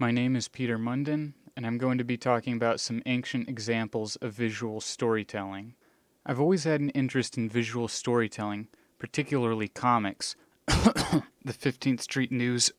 My name is Peter Munden, and I'm going to be talking about some ancient examples of visual storytelling. I've always had an interest in visual storytelling, particularly comics, the 15th Street News,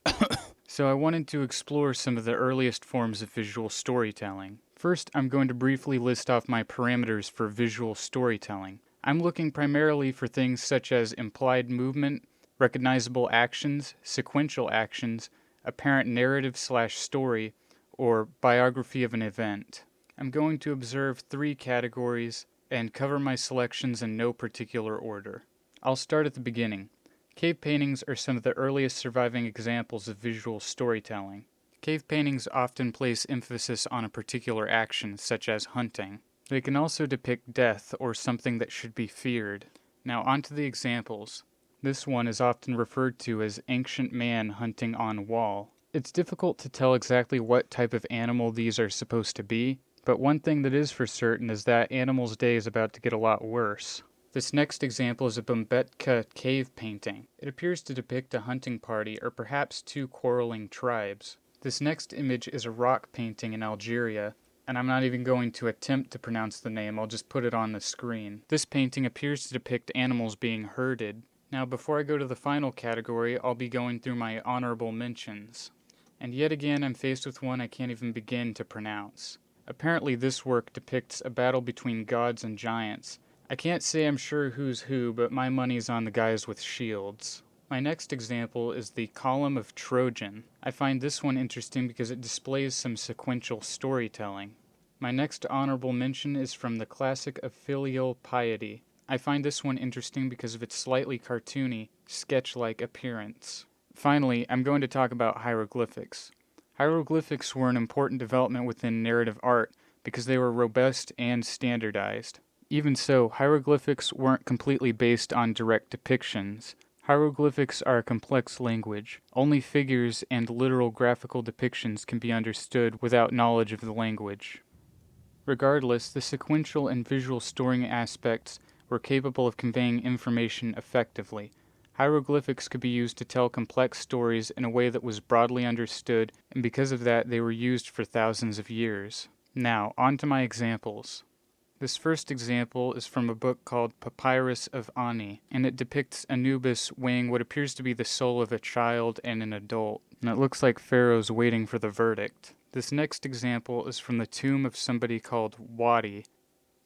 so I wanted to explore some of the earliest forms of visual storytelling. First, I'm going to briefly list off my parameters for visual storytelling. I'm looking primarily for things such as implied movement, recognizable actions, sequential actions, apparent narrative/story, or biography of an event. I'm going to observe 3 categories and cover my selections in no particular order. I'll start at the beginning. Cave paintings are some of the earliest surviving examples of visual storytelling. Cave paintings often place emphasis on a particular action, such as hunting. They can also depict death or something that should be feared. Now onto the examples. This one is often referred to as ancient man hunting on wall. It's difficult to tell exactly what type of animal these are supposed to be, but one thing that is for certain is that animal's day is about to get a lot worse. This next example is a Bhimbetka cave painting. It appears to depict a hunting party or perhaps 2 quarreling tribes. This next image is a rock painting in Algeria, and I'm not even going to attempt to pronounce the name, I'll just put it on the screen. This painting appears to depict animals being herded. Now before I go to the final category, I'll be going through my honorable mentions. And yet again I'm faced with one I can't even begin to pronounce. Apparently this work depicts a battle between gods and giants. I can't say I'm sure who's who, but my money's on the guys with shields. My next example is the Column of Trajan. I find this one interesting because it displays some sequential storytelling. My next honorable mention is from the classic of Filial Piety. I find this one interesting because of its slightly cartoony, sketch-like appearance. Finally, I'm going to talk about hieroglyphics. Hieroglyphics were an important development within narrative art because they were robust and standardized. Even so, hieroglyphics weren't completely based on direct depictions. Hieroglyphics are a complex language. Only figures and literal graphical depictions can be understood without knowledge of the language. Regardless, the sequential and visual storing aspects were capable of conveying information effectively. Hieroglyphics could be used to tell complex stories in a way that was broadly understood, and because of that, they were used for thousands of years. Now, on to my examples. This first example is from a book called Papyrus of Ani, and it depicts Anubis weighing what appears to be the soul of a child and an adult, and it looks like Pharaoh's waiting for the verdict. This next example is from the tomb of somebody called Wahtye.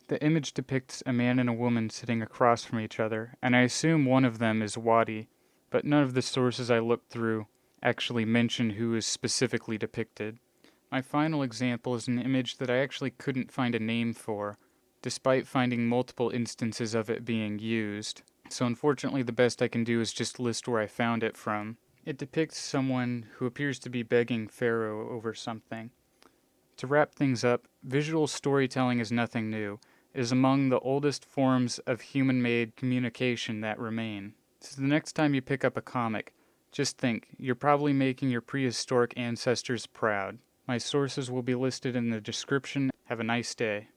The image depicts a man and a woman sitting across from each other, and I assume one of them is Wahtye, but none of the sources I looked through actually mention who is specifically depicted. My final example is an image that I actually couldn't find a name for, despite finding multiple instances of it being used. So unfortunately the best I can do is just list where I found it from. It depicts someone who appears to be begging Pharaoh over something. To wrap things up, visual storytelling is nothing new. It is among the oldest forms of human-made communication that remain. So the next time you pick up a comic, just think, you're probably making your prehistoric ancestors proud. My sources will be listed in the description. Have a nice day.